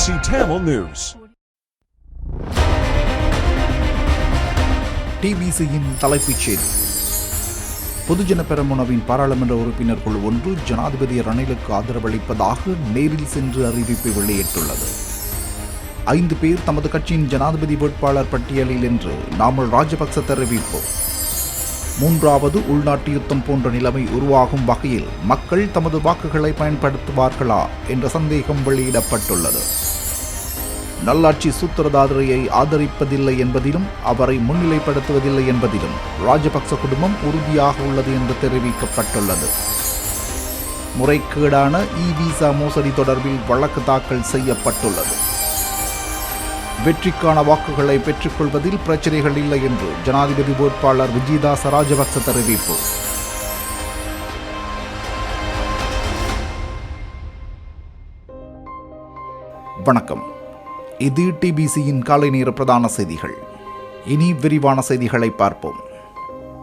Tamil News. டிபிசியின் தலைப்புச் செய்தி. பொதுஜன பெரமுனவின் பாராளுமன்ற உறுப்பினர் குழு ஒன்று ஜனாதிபதி ரணிலுக்கு ஆதரவளிப்பதாக நேரில் சென்று அறிவிப்பை வெளியிட்டுள்ளது. 5 பேர் தமது கட்சியின் ஜனாதிபதி வேட்பாளர் பட்டியலில் என்று நாமல் ராஜபக்ச தெரிவிப்பு. 3வது உள்நாட்டு யுத்தம் போன்ற நிலைமை உருவாகும் வகையில் மக்கள் தமது வாக்குகளை பயன்படுத்துவார்களா என்ற சந்தேகம் வெளியிடப்பட்டுள்ளது. நல்லாட்சி சூத்திரதாரியை ஆதரிப்பதில்லை என்பதிலும் அவரை முன்னிலைப்படுத்துவதில்லை என்பதிலும் ராஜபக்ச குடும்பம் உறுதியாக உள்ளது என்று தெரிவிக்கப்பட்டுள்ளது. முறைகேடான இ-விசா மோசடி தொடர்பில் வழக்கு தாக்கல் செய்யப்பட்டுள்ளது. வெற்றிக்கான வாக்குகளை பெற்றுக்கொள்வதில் பிரச்சனைகள் இல்லை என்று ஜனாதிபதி வேட்பாளர் விஜயதாச ராஜபக்ச தெரிவிப்பு. வணக்கம். இது டிபிசியின் காலை நேர பிரதான செய்திகள். இனி விரிவான செய்திகளை பார்ப்போம்.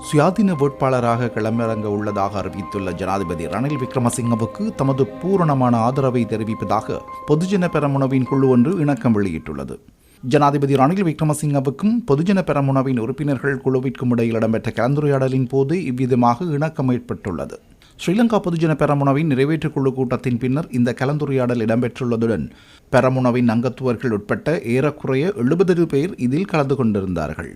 சுயாதீன வேட்பாளராக களமிறங்க உள்ளதாக அறிவித்துள்ள ஜனாதிபதி ரணில் விக்ரமசிங்கவுக்கு தமது பூரணமான ஆதரவை தெரிவிப்பதாக பொதுஜன பெரமுனவின் குழு ஒன்று இணக்கம் வெளியிட்டுள்ளது. ஜனாதிபதி ரணில் விக்ரமசிங்கவுக்கும் பொதுஜன பெரமுனவின் உறுப்பினர்கள் குழுவிற்கும் இடையில் இடம்பெற்ற கலந்துரையாடலின் போது இவ்விதமாக இணக்கம் ஏற்பட்டுள்ளது. ஸ்ரீலங்கா பொதுஜன பெரமுனவின் நிறைவேற்றுக்குழு கூட்டத்தின் பின்னர் இந்த கலந்துரையாடல் இடம்பெற்றுள்ளதுடன் பெரமுனவின் அங்கத்துவர்கள் உட்பட்ட ஏறக்குறைய 70 பேர் இதில் கலந்து கொண்டிருந்தார்கள்.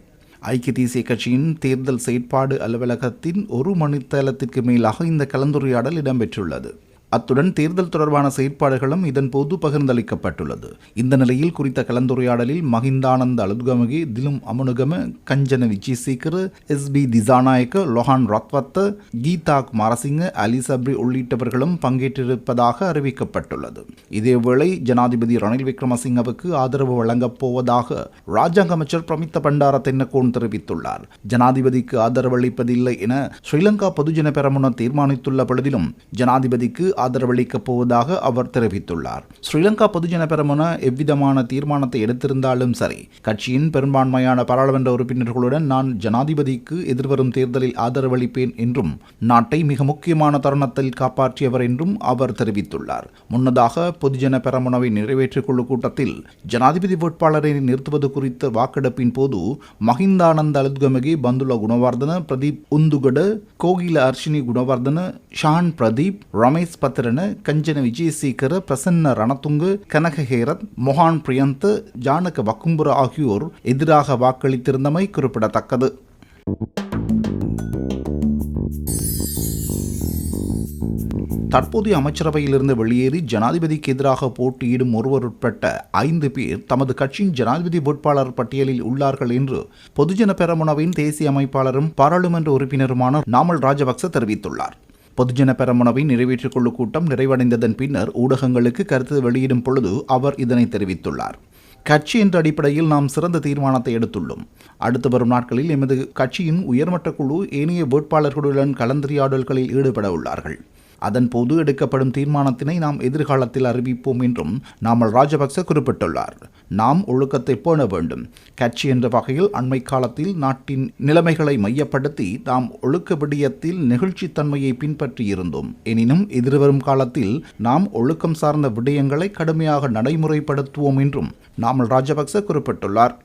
ஐக்கிய தேசிய கட்சியின் தேர்தல் செயற்பாடு அலுவலகத்தின் 1 மணித்தேலத்திற்கு மேலாக இந்த கலந்துரையாடல் இடம்பெற்றுள்ளது. அத்துடன் தேர்தல் தொடர்பான செயற்பாடுகளும் இதன்போது பகிர்ந்தளிக்கப்பட்டுள்ளது. இந்த நிலையில் குறித்த கலந்துரையாடலில் மஹிந்தானந்த அலுத்கமகே, திலும் அமுனுகம, கஞ்சன விஜயசேகர, எஸ்.பி. திசாநாயக்க, லொஹான் ரத்வத்த, கீதா குமாரசிங்க, அலி சப்ரி உள்ளிட்டவர்களும் பங்கேற்றிருப்பதாக அறிவிக்கப்பட்டுள்ளது. இதேவேளை ஜனாதிபதி ரணில் விக்ரமசிங்கவுக்கு ஆதரவு வழங்கப் போவதாக ராஜாங்க அமைச்சர் பிரமித்த பண்டார தென்னகோன் தெரிவித்துள்ளார். ஜனாதிபதிக்கு ஆதரவளிப்பதில்லை என ஸ்ரீலங்கா பொதுஜன பெரமுன தீர்மானித்துள்ள பொழுதிலும் ஜனாதிபதிக்கு ஆதரவளிக்கப் போவதாக அவர் தெரிவித்துள்ளார். ஸ்ரீலங்கா பொதுஜன பெரமுன எவ்விதமான தீர்மானத்தை எடுத்திருந்தாலும் சரி, கட்சியின் பெரும்பான்மையான பாராளுமன்ற உறுப்பினர்களுடன் நான் ஜனாதிபதிக்கு எதிர்வரும் தேர்தலில் ஆதரவளிப்பேன் என்றும் நாட்டை மிக முக்கியமான தருணத்தில் காப்பாற்றியவர் என்றும் அவர் தெரிவித்துள்ளார். முன்னதாக பொதுஜன பெரமுனவின் நிறைவேற்றுக்குழு கூட்டத்தில் ஜனாதிபதி வேட்பாளரை நிறுத்துவது குறித்த வாக்கெடுப்பின் போது மஹிந்தானந்த அலுத்கமகே, பந்துல குணவர்தன, பிரதீப் உந்துகட, கோகில அர்ஷினி குணவர்தன, ஷான் பிரதீப், ரமேஷ் பத்திரன, கஞ்சன விஜயசேகர, பிரசன்ன ரணதுங்க, கனக ஹேரத், மொஹான் பிரியந்த, ஜானக வக்கும்புர ஆகியோர் எதிராக வாக்களித்திருந்தமை குறிப்பிடத்தக்கது. தற்போதைய அமைச்சரவையிலிருந்து வெளியேறி ஜனாதிபதிக்கு எதிராக போட்டியிடும் ஒருவர் உட்பட்ட 5 பேர் தமது கட்சியின் ஜனாதிபதி வேட்பாளர் பட்டியலில் உள்ளார்கள் என்று பொதுஜன பெரமுனவின் தேசிய அமைப்பாளரும் பாராளுமன்ற உறுப்பினருமான நாமல் ராஜபக்ச தெரிவித்துள்ளார். பொதுஜன பெரமுனவின் நிறைவேற்றுக்குழு கூட்டம் நிறைவடைந்ததன் பின்னர் ஊடகங்களுக்கு கருத்து வெளியிடும் பொழுது அவர் இதனை தெரிவித்துள்ளார். கட்சி என்ற அடிப்படையில் நாம் சிறந்த தீர்மானத்தை எடுத்துள்ளோம். அடுத்து வரும் நாட்களில் எமது கட்சியின் உயர்மட்ட குழு ஏனைய வேட்பாளர்களுடன் கலந்துரையாடல்களில் ஈடுபட உள்ளார்கள். அதன்போது எடுக்கப்படும் தீர்மானத்தினை நாம் எதிர்காலத்தில் அறிவிப்போம் என்றும் நாமல் ராஜபக்ச குறிப்பிட்டுள்ளார். நாம் ஒழுக்கத்தை பேண வேண்டும். கட்சி என்ற வகையில் அண்மை காலத்தில் நாட்டின் நிலைமைகளை மையப்படுத்தி நாம் ஒழுக்க விடயத்தில் நெகிழ்ச்சித்தன்மையை பின்பற்றியிருந்தோம். எனினும் எதிர்வரும் காலத்தில் நாம் ஒழுக்கம் சார்ந்த விடயங்களை கடுமையாக நடைமுறைப்படுத்துவோம் என்றும் நாமல் ராஜபக்ச குறிப்பிட்டுள்ளார்.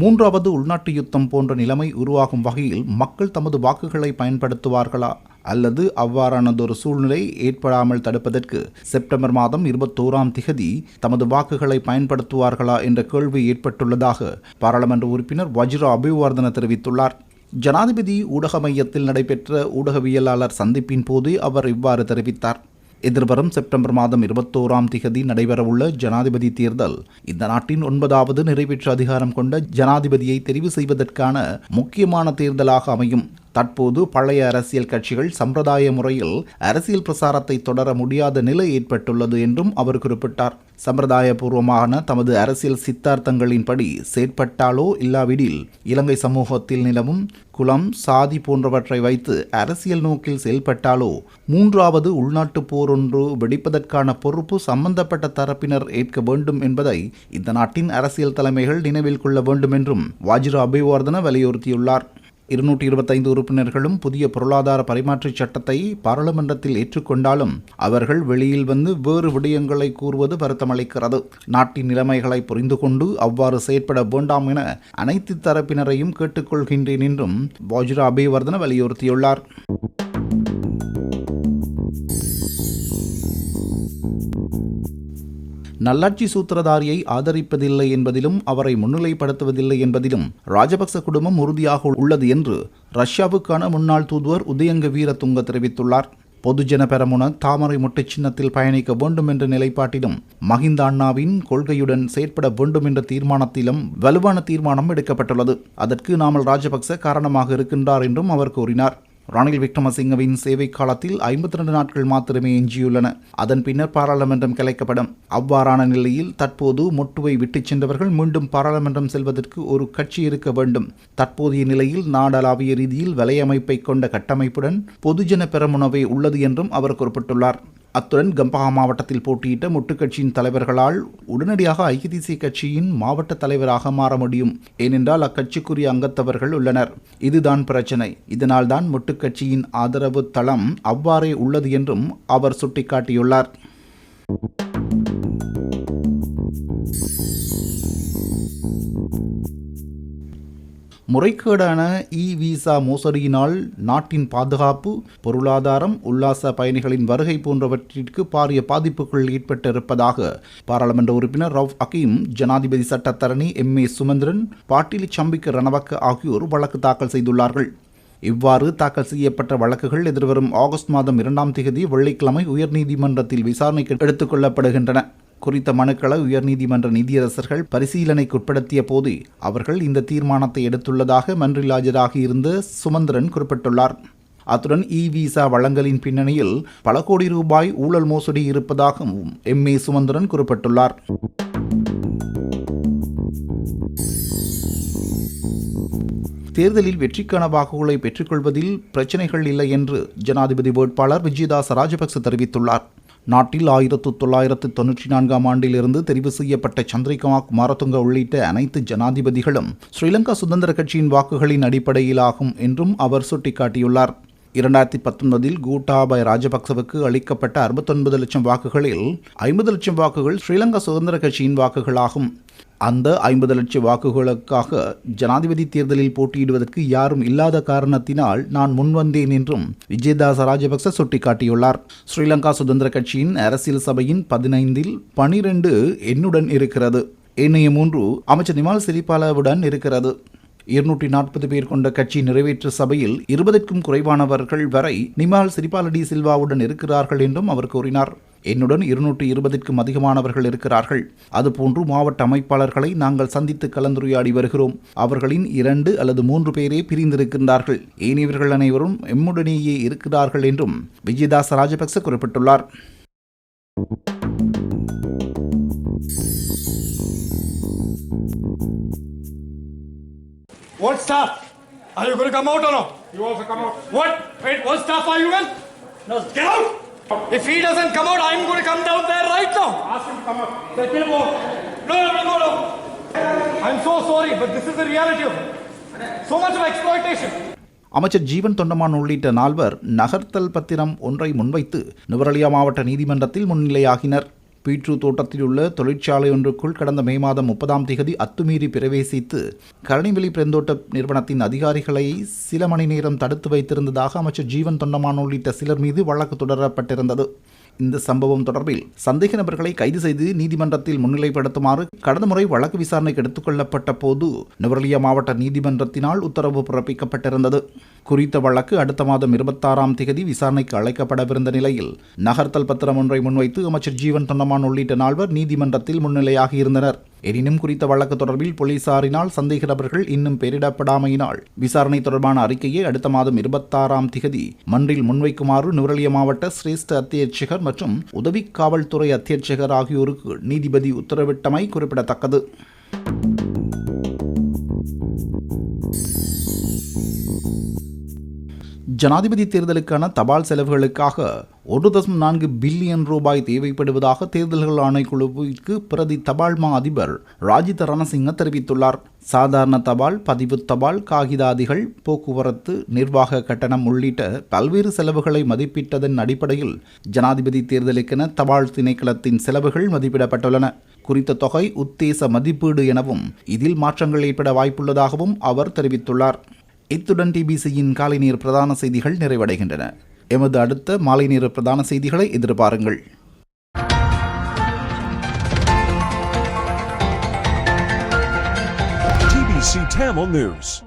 மூன்றாவது உள்நாட்டு யுத்தம் போன்ற நிலைமை உருவாகும் வகையில் மக்கள் தமது வாக்குகளை பயன்படுத்துவார்களா அல்லது அவ்வாறானதொரு சூழ்நிலை ஏற்படாமல் தடுப்பதற்கு செப்டம்பர் மாதம் 21ஆம் திகதி தமது வாக்குகளை பயன்படுத்துவார்களா என்ற கேள்வி ஏற்பட்டுள்ளதாக பாராளுமன்ற உறுப்பினர் வஜிர அபிவர்தன தெரிவித்துள்ளார். ஜனாதிபதி ஊடக மையத்தில் நடைபெற்ற ஊடகவியலாளர் சந்திப்பின் போது அவர் இவ்வாறு தெரிவித்தார். எதிர்வரும் செப்டம்பர் மாதம் 21ஆம் திகதி நடைபெறவுள்ள ஜனாதிபதி தேர்தல் இந்த நாட்டின் 9வது நிறைவேற்று அதிகாரம் கொண்ட ஜனாதிபதியை தெரிவு செய்வதற்கான முக்கியமான தேர்தலாக அமையும். தற்போது பழைய அரசியல் கட்சிகள் சம்பிரதாய முறையில் அரசியல் பிரசாரத்தை தொடர முடியாத நிலை ஏற்பட்டுள்ளது என்றும் அவர் குறிப்பிட்டார். சம்பிரதாயபூர்வமான தமது அரசியல் சித்தாந்தங்களின்படி செயற்பட்டாலோ இல்லாவிடில் இலங்கை சமூகத்தில் நிலவும் குலம், சாதி போன்றவற்றை வைத்து அரசியல் நோக்கில் செயல்பட்டாலோ 3வது உள்நாட்டு போர் ஒன்று வெடிப்பதற்கான பொறுப்பு சம்பந்தப்பட்ட தரப்பினர் ஏற்க வேண்டும் என்பதை இந்த நாட்டின் அரசியல் தலைமைகள் நினைவில் கொள்ள வேண்டும் என்றும் வாஜிர அபிவர்தன வலியுறுத்தியுள்ளார். 225 உறுப்பினர்களும் புதிய பொருளாதார பரிமாற்ற சட்டத்தை பாராளுமன்றத்தில் ஏற்றுக்கொண்டாலும் அவர்கள் வெளியில் வந்து வேறு விடயங்களை கூறுவது வருத்தமளிக்கிறது. நாட்டின் நிலைமைகளை புரிந்து கொண்டு அவ்வாறு செயற்பட வேண்டாம் என அனைத்து தரப்பினரையும் கேட்டுக்கொள்கின்றேன் என்றும் வாஜிர அபேவர்தன வலியுறுத்தியுள்ளார். நல்லாட்சி சூத்திரதாரியை ஆதரிப்பதில்லை என்பதிலும் அவரை முன்னிலைப்படுத்துவதில்லை என்பதிலும் ராஜபக்ச குடும்பம் உறுதியாக உள்ளது என்று ரஷ்யாவுக்கான முன்னாள் தூதுவர் உதயங்க வீரதுங்க தெரிவித்துள்ளார். பொதுஜன பெரமுன தாமரை முட்டை சின்னத்தில் பயணிக்க வேண்டும் என்ற நிலைப்பாட்டிலும் மஹிந்த அண்ணாவின் கொள்கையுடன் செயற்பட வேண்டும் என்ற தீர்மானத்திலும் வலுவான தீர்மானம் எடுக்கப்பட்டுள்ளது. அதற்கு நாமல் ராஜபக்ச காரணமாக இருக்கின்றார் என்றும் அவர் கூறினார். ரணில் விக்ரமசிங்கவின் சேவை காலத்தில் 52 நாட்கள் மாத்திரமே எஞ்சியுள்ளன. அதன் பின்னர் பாராளுமன்றம் கலைக்கப்படும். அவ்வாறான நிலையில் தற்போது மொட்டுவை விட்டுச் சென்றவர்கள் மீண்டும் பாராளுமன்றம் செல்வதற்கு ஒரு கட்சி இருக்க வேண்டும். தற்போதைய நிலையில் நாடளாவிய ரீதியில் வலையமைப்பை கொண்ட கட்டமைப்புடன் பொதுஜன பெரமுனவே உள்ளது என்றும் அவர் குறிப்பிட்டுள்ளார். அத்துடன் கம்பஹா மாவட்டத்தில் போட்டியிட்ட மொட்டு கட்சியின் தலைவர்களால் உடனடியாக ஐக்கிய தேசிய கட்சியின் மாவட்ட தலைவராக மாற முடியும். ஏனென்றால் அக்கட்சிக்குரிய அங்கத்தவர்கள் உள்ளனர். இதுதான் பிரச்சனை. இதனால் தான் மொட்டு கட்சியின் ஆதரவு தளம் அவ்வாறே உள்ளது என்றும் அவர் சுட்டிக்காட்டியுள்ளார். முறைகேடான விசா மோசடியினால் நாட்டின் பாதுகாப்பு, பொருளாதாரம், உல்லாச பயணிகளின் வருகை போன்றவற்றிற்கு பாரிய பாதிப்புகள் ஏற்பட்டிருப்பதாக பாராளுமன்ற உறுப்பினர் ரவுஃப் ஹக்கீம், ஜனாதிபதி சட்டத்தரணி MA சுமந்திரன், பாட்டிலி சம்பிக்க ரணவக்க ஆகியோர் வழக்கு தாக்கல் செய்துள்ளார்கள். இவ்வாறு தாக்கல் செய்யப்பட்ட வழக்குகள் எதிர்வரும் ஆகஸ்ட் மாதம் 2ஆம் தேதி வெள்ளிக்கிழமை உயர்நீதிமன்றத்தில் விசாரணைக்கு எடுத்துக் கொள்ளப்படுகின்றன. குறித்த மனுக்களை உயர்நீதிமன்ற நீதியரசர்கள் பரிசீலனைக்குட்படுத்திய போது அவர்கள் இந்த தீர்மானத்தை எடுத்துள்ளதாக மன்றில் ஆஜராகி இருந்த சுமந்திரன் குறிப்பிட்டுள்ளார். அத்துடன் விசா வழங்கலின் பின்னணியில் பல கோடி ரூபாய் ஊழல் மோசடி இருப்பதாகவும் MA சுமந்திரன் குறிப்பிட்டுள்ளார். தேர்தலில் வெற்றிக்கான வாக்குகளை பெற்றுக்கொள்வதில் பிரச்சினைகள் இல்லை என்று ஜனாதிபதி வேட்பாளர் விஜயதாச ராஜபக்ச தெரிவித்துள்ளார். நாட்டில் 1994ஆம் ஆண்டிலிருந்து தெரிவு செய்யப்பட்ட சந்திரிகா குமாரதுங்க உள்ளிட்ட அனைத்து ஜனாதிபதிகளும் ஸ்ரீலங்கா சுதந்திர கட்சியின் வாக்குகளின் அடிப்படையிலாகும் என்றும் அவர் சுட்டிக்காட்டியுள்ளார். 2019இல் கோட்டாபய ராஜபக்சவுக்கு அளிக்கப்பட்ட 69 லட்சம் வாக்குகளில் 50 லட்சம் வாக்குகள் ஸ்ரீலங்கா சுதந்திர கட்சியின் வாக்குகளாகும். அந்த 50 லட்சம் வாக்குகளுக்காக ஜனாதிபதி தேர்தலில் போட்டியிடுவதற்கு யாரும் இல்லாத காரணத்தினால் நான் முன்வந்தேன் என்றும் விஜயதாச ராஜபக்ச சுட்டிக்காட்டியுள்ளார். ஸ்ரீலங்கா சுதந்திர கட்சியின் அரசியல் சபையின் 15இல் 12 என்னுடன் இருக்கிறது. ஏனைய 3 அமைச்சர் நிமால் சிறிபாலவுடன் இருக்கிறது. 240 பேர் கொண்ட கட்சி நிறைவேற்று சபையில் 20க்கும் குறைவானவர்கள் வரை நிமால் சிறிபால டி சில்வாவுடன் இருக்கிறார்கள் என்றும் அவர் கூறினார். என்னுடன் 220க்கும் அதிகமானவர்கள் இருக்கிறார்கள். அதுபோன்று மாவட்ட அமைப்பாளர்களை நாங்கள் சந்தித்து கலந்துரையாடி வருகிறோம். அவர்களின் 2 அல்லது 3 பேரே பிரிந்திருக்கின்றார்கள். ஏனையவர்கள் அனைவரும் எம்முடனேயே இருக்கிறார்கள் என்றும் விஜயதாச ராஜபக்ச குறிப்பிட்டுள்ளார். What staff? Are you going to come out or not? You also come out. What? Wait, what staff are you in? No, get out! If he doesn't come out, I'm going to come down there right now. Ask him to come out. Then kill him out. No. I'm so sorry, but this is the reality of it. So much of exploitation. அமைச்சர் ஜீவன் தொண்டமான் உள்ளிட்ட 4 நகர்த்தல் பத்திரம் ஒன்றை முன்வைத்து நுவரெலியா மாவட்ட நீதிமன்றத்தில் முன்னிலையாகினர். பீட்ரூ தோட்டத்தில் உள்ள தொழிற்சாலை ஒன்றுக்குள் கடந்த மே மாதம் 30ஆம் தேதி அத்துமீறி பிரவேசித்து கரணிவெளி பெருந்தோட்ட நிறுவனத்தின் அதிகாரிகளை சில மணி நேரம் தடுத்து வைத்திருந்ததாக அமைச்சர் ஜீவன் தொண்டமான் உள்ளிட்ட சிலர் மீது வழக்கு தொடரப்பட்டிருந்தது. இந்த சம்பவம் தொடர்பில் சந்தேக நபர்களை கைது செய்து நீதிமன்றத்தில் முன்னிலைப்படுத்துமாறு கடந்த முறை வழக்கு விசாரணைக்கு எடுத்துக் கொள்ளப்பட்ட போது நுவரெலியா மாவட்ட நீதிமன்றத்தினால் உத்தரவு பிறப்பிக்கப்பட்டிருந்தது. குறித்த வழக்கு அடுத்த மாதம் 26ஆம் தேதி விசாரணைக்கு அழைக்கப்படவிருந்த நிலையில் நகர்த்தல் பத்திரம் ஒன்றை முன்வைத்து அமைச்சர் ஜீவன் தொண்டமான் உள்ளிட்ட 4 நீதிமன்றத்தில் முன்னிலையாகியிருந்தனர். எனினும் குறித்த வழக்கு தொடர்பில் போலீசாரினால் சந்தேக நபர்கள் இன்னும் பெயரிடப்படாமையினால் விசாரணை தொடர்பான அறிக்கையை அடுத்த மாதம் 26ஆம் தேதி மன்றில் முன்வைக்குமாறு நுவரெலியா மாவட்ட சிரேஷ்ட அத்தியட்சகர் மற்றும் உதவி காவல்துறை அத்தியட்சகர் ஆகியோருக்கு நீதிபதி உத்தரவிட்டமை குறிப்பிடத்தக்கது. ஜனாதிபதி தேர்தலுக்கான தபால் செலவுகளுக்காக 1.4 பில்லியன் ரூபாய் தேவைப்படுவதாக தேர்தல்கள் ஆணைக்குழுவிற்கு பிரதி தபால் மா அதிபர் ராஜித ரணசிங்க தெரிவித்துள்ளார். சாதாரண தபால், பதிவு தபால், காகிதாதிகள், போக்குவரத்து, நிர்வாக கட்டணம் உள்ளிட்ட பல்வேறு செலவுகளை மதிப்பிட்டதன் அடிப்படையில் ஜனாதிபதி தேர்தலுக்கென தபால் திணைக்களத்தின் செலவுகள் மதிப்பிடப்பட்டுள்ளன. குறித்த தொகை உத்தேச மதிப்பீடு எனவும் இதில் மாற்றங்கள் ஏற்பட வாய்ப்புள்ளதாகவும் அவர் தெரிவித்துள்ளார். இத்துடன் டிபிசியின் காலை நேர பிரதான செய்திகள் நிறைவடைகின்றன. எமது அடுத்த மாலை நேர பிரதான செய்திகளை எதிர்பாருங்கள். TBC Tamil News.